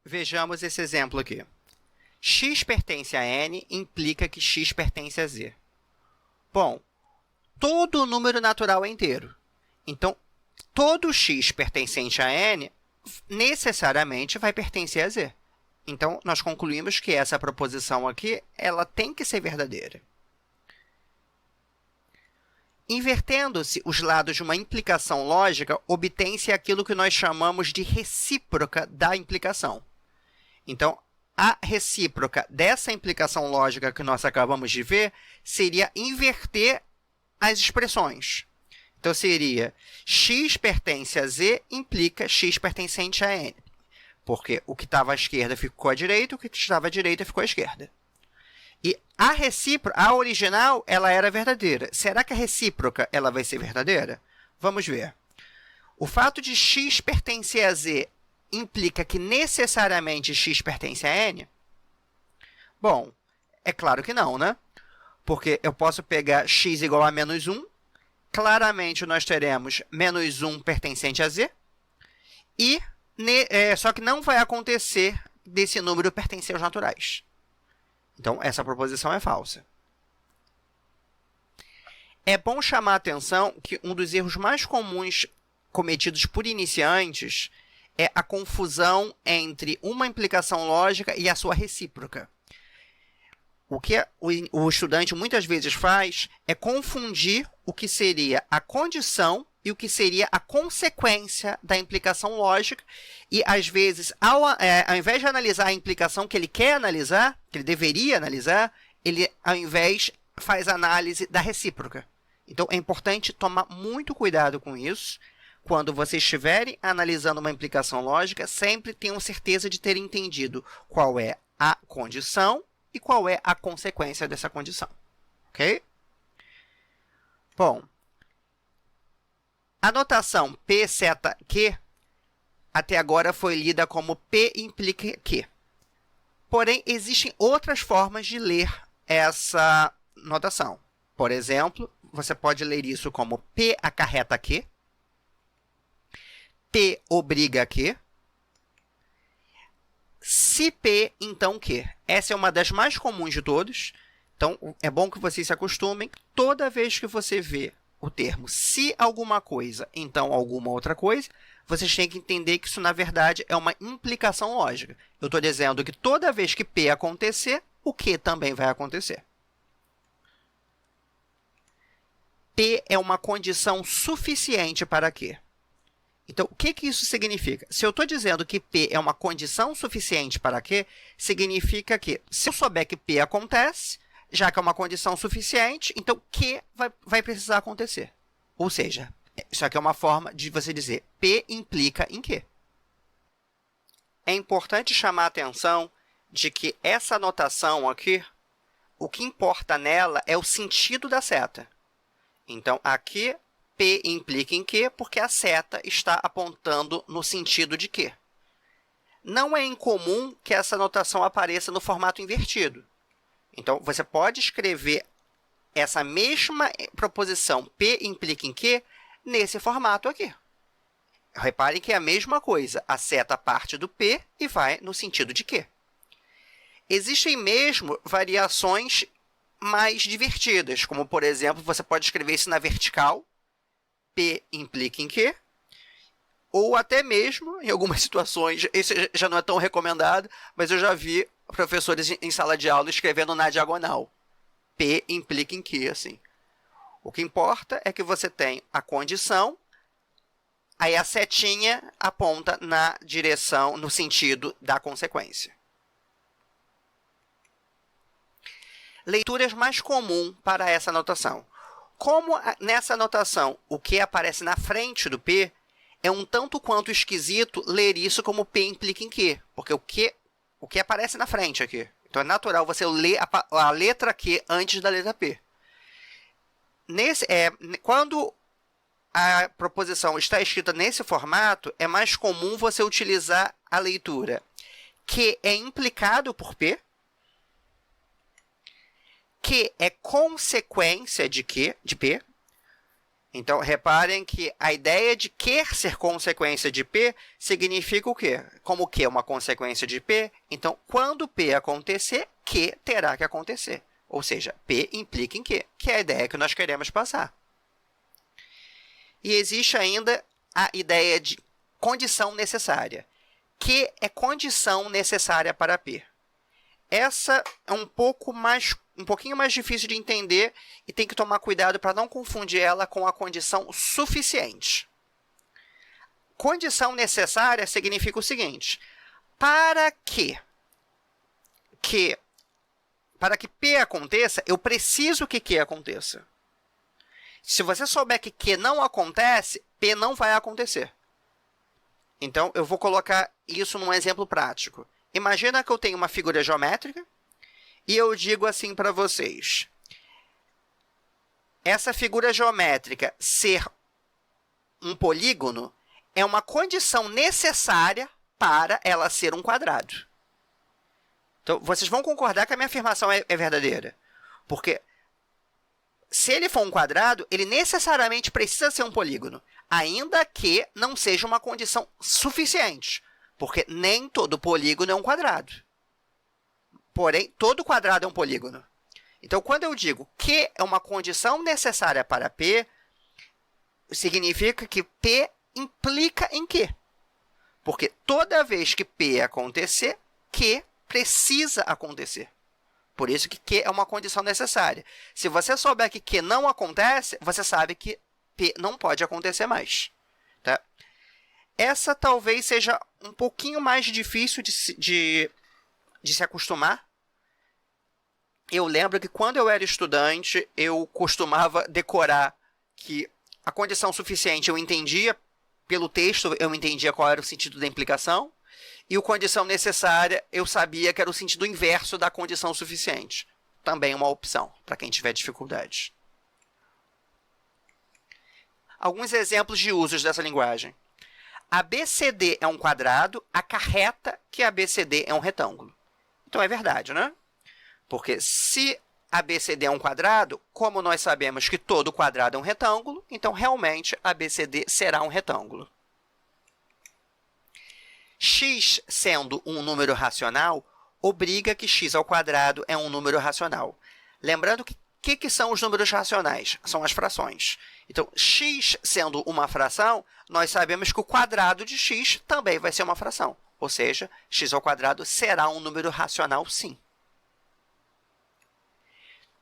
Vejamos esse exemplo aqui. X pertence a n implica que x pertence a z. Bom, todo número natural é inteiro. Então, todo x pertencente a n necessariamente vai pertencer a z. Então, nós concluímos que essa proposição aqui ela tem que ser verdadeira. Invertendo-se os lados de uma implicação lógica, obtém-se aquilo que nós chamamos de recíproca da implicação. Então, a recíproca dessa implicação lógica que nós acabamos de ver seria inverter as expressões. Então, seria x pertence a z implica x pertencente a n. Porque o que estava à esquerda ficou à direita, o que estava à direita ficou à esquerda. E a recíproca, a original, ela era verdadeira. Será que a recíproca ela vai ser verdadeira? Vamos ver. O fato de x pertencer a z implica que necessariamente x pertence a n? Bom, é claro que não, né? Porque eu posso pegar x igual a menos 1. Claramente, nós teremos menos 1 pertencente a z. E, só que não vai acontecer desse número pertencer aos naturais. Então, essa proposição é falsa. É bom chamar a atenção que um dos erros mais comuns cometidos por iniciantes é a confusão entre uma implicação lógica e a sua recíproca. O que o estudante muitas vezes faz é confundir o que seria a condição e o que seria a consequência da implicação lógica. E, às vezes, ao invés de analisar a implicação que ele quer analisar, que ele deveria analisar, ele, ao invés, faz análise da recíproca. Então, é importante tomar muito cuidado com isso. Quando vocês estiverem analisando uma implicação lógica, sempre tenham certeza de ter entendido qual é a condição e qual é a consequência dessa condição. Ok? Bom, a notação P seta Q até agora foi lida como P implica Q. Porém, existem outras formas de ler essa notação. Por exemplo, você pode ler isso como P acarreta Q, P obriga Q, se P, então Q. Essa é uma das mais comuns de todos. Então, é bom que vocês se acostumem. Toda vez que você vê o termo se alguma coisa, então alguma outra coisa, vocês têm que entender que isso, na verdade, é uma implicação lógica. Eu estou dizendo que toda vez que P acontecer, o Q também vai acontecer. P é uma condição suficiente para Q. Então, o que isso significa? Se eu estou dizendo que P é uma condição suficiente para Q, significa que, se eu souber que P acontece, já que é uma condição suficiente, então Q vai precisar acontecer. Ou seja, isso aqui é uma forma de você dizer P implica em Q. É importante chamar a atenção de que essa notação aqui, o que importa nela é o sentido da seta. Então, aqui, P implica em Q porque a seta está apontando no sentido de Q. Não é incomum que essa notação apareça no formato invertido. Então, você pode escrever essa mesma proposição P implica em Q nesse formato aqui. Reparem que é a mesma coisa. A seta parte do P e vai no sentido de Q. Existem mesmo variações mais divertidas, como, por exemplo, você pode escrever isso na vertical, P implica em Q, ou até mesmo, em algumas situações, isso já não é tão recomendado, mas eu já vi professores em sala de aula escrevendo na diagonal. P implica em Q, assim. O que importa é que você tem a condição, aí a setinha aponta na direção, no sentido da consequência. Leituras mais comuns para essa notação. Como nessa notação o Q aparece na frente do P, é um tanto quanto esquisito ler isso como P implica em Q, porque o Q aparece na frente aqui. Então, é natural você ler a letra Q antes da letra P. Quando a proposição está escrita nesse formato, é mais comum você utilizar a leitura Q é implicado por P, Q é consequência de P, Então, reparem que a ideia de quer ser consequência de P significa o quê? Como Q é uma consequência de P, então, quando P acontecer, Q terá que acontecer. Ou seja, P implica em Q, que é a ideia que nós queremos passar. E existe ainda a ideia de condição necessária. Q é condição necessária para P. Essa é um pouquinho mais difícil de entender e tem que tomar cuidado para não confundir ela com a condição suficiente. Condição necessária significa o seguinte: para que P aconteça, eu preciso que Q aconteça. Se você souber que Q não acontece, P não vai acontecer. Então, eu vou colocar isso num exemplo prático. Imagina que eu tenho uma figura geométrica e eu digo assim para vocês: essa figura geométrica ser um polígono é uma condição necessária para ela ser um quadrado. Então, vocês vão concordar que a minha afirmação é verdadeira. Porque se ele for um quadrado, ele necessariamente precisa ser um polígono, ainda que não seja uma condição suficiente. Porque nem todo polígono é um quadrado. Porém, todo quadrado é um polígono. Então, quando eu digo que é uma condição necessária para P, significa que P implica em Q. Porque toda vez que P acontecer, Q precisa acontecer. Por isso que Q é uma condição necessária. Se você souber que Q não acontece, você sabe que P não pode acontecer mais. Tá? Essa talvez seja um pouquinho mais difícil de se acostumar. Eu lembro que quando eu era estudante, eu costumava decorar que a condição suficiente eu entendia, pelo texto eu entendia qual era o sentido da implicação, e a condição necessária eu sabia que era o sentido inverso da condição suficiente. Também uma opção para quem tiver dificuldade. Alguns exemplos de usos dessa linguagem. ABCD é um quadrado, acarreta que ABCD é um retângulo. Então, é verdade, né? Porque se ABCD é um quadrado, como nós sabemos que todo quadrado é um retângulo, então, realmente, ABCD será um retângulo. X sendo um número racional, obriga que x ao quadrado é um número racional. Lembrando que são os números racionais? São as frações. Então, x sendo uma fração, nós sabemos que o quadrado de x também vai ser uma fração. Ou seja, x ao quadrado será um número racional, sim.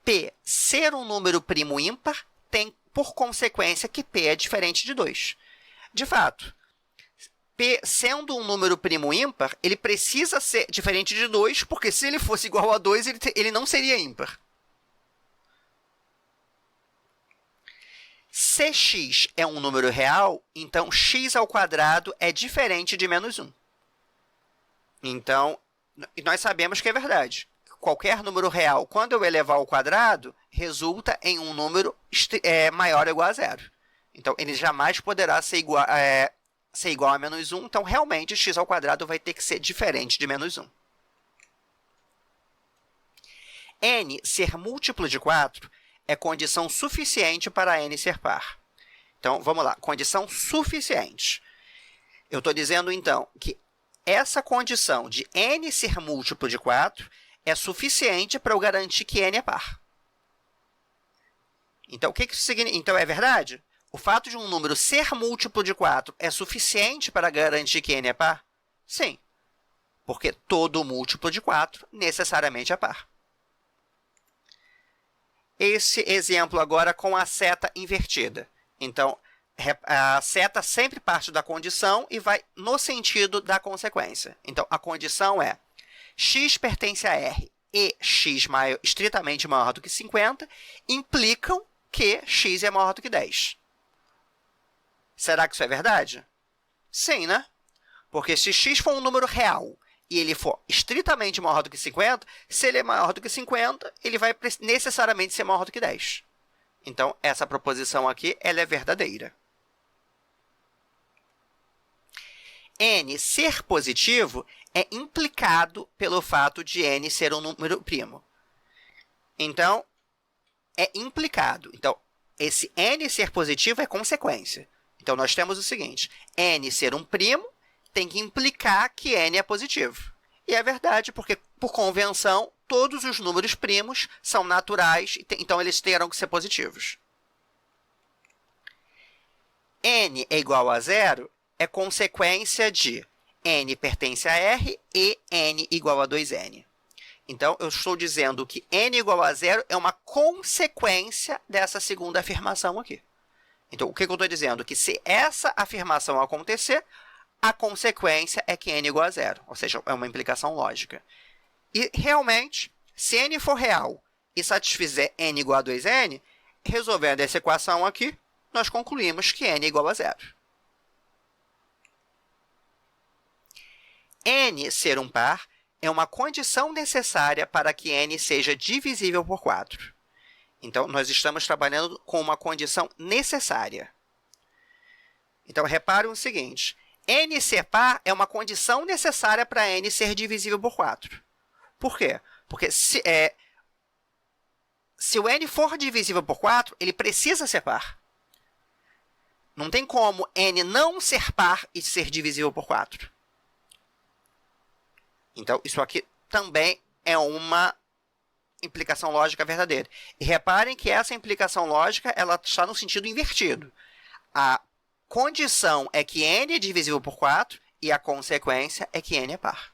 P ser um número primo ímpar tem por consequência que P é diferente de 2. De fato, P sendo um número primo ímpar, ele precisa ser diferente de 2, porque se ele fosse igual a 2, ele não seria ímpar. Se x é um número real, então x ao quadrado é diferente de menos 1. Então, nós sabemos que é verdade. Qualquer número real, quando eu elevar ao quadrado, resulta em um número maior ou igual a zero. Então, ele jamais poderá ser igual a menos 1. Então, realmente, x ao quadrado vai ter que ser diferente de menos 1. N ser múltiplo de 4 é condição suficiente para n ser par. Então, vamos lá. Condição suficiente. Eu estou dizendo, então, que essa condição de n ser múltiplo de 4 é suficiente para eu garantir que n é par. Então, o que isso significa? Então, é verdade? O fato de um número ser múltiplo de 4 é suficiente para garantir que n é par? Sim, porque todo múltiplo de 4 necessariamente é par. Esse exemplo agora com a seta invertida. Então, a seta sempre parte da condição e vai no sentido da consequência. Então, a condição é x pertence a R e x estritamente maior do que 50 implicam que x é maior do que 10. Será que isso é verdade? Sim, né? Porque se x for um número real e ele for estritamente maior do que 50, se ele é maior do que 50, ele vai necessariamente ser maior do que 10. Então, essa proposição aqui ela é verdadeira. N ser positivo é implicado pelo fato de n ser um número primo. Então, é implicado. Então, esse n ser positivo é consequência. Então, nós temos o seguinte, n ser um primo tem que implicar que n é positivo. E é verdade, porque, por convenção, todos os números primos são naturais, então eles terão que ser positivos. N é igual a zero é consequência de n pertence a R e n igual a 2n. Então, eu estou dizendo que n igual a zero é uma consequência dessa segunda afirmação aqui. Então, o que eu estou dizendo? Que se essa afirmação acontecer, a consequência é que n igual a zero. Ou seja, é uma implicação lógica. E, realmente, se n for real e satisfizer n igual a 2n, resolvendo essa equação aqui, nós concluímos que n é igual a zero. N ser um par é uma condição necessária para que n seja divisível por 4. Então, nós estamos trabalhando com uma condição necessária. Então, reparem o seguinte, n ser par é uma condição necessária para n ser divisível por 4. Por quê? Porque se o n for divisível por 4, ele precisa ser par. Não tem como n não ser par e ser divisível por 4. Então, isso aqui também é uma implicação lógica verdadeira. E reparem que essa implicação lógica ela está no sentido invertido. A condição é que n é divisível por 4 e a consequência é que n é par.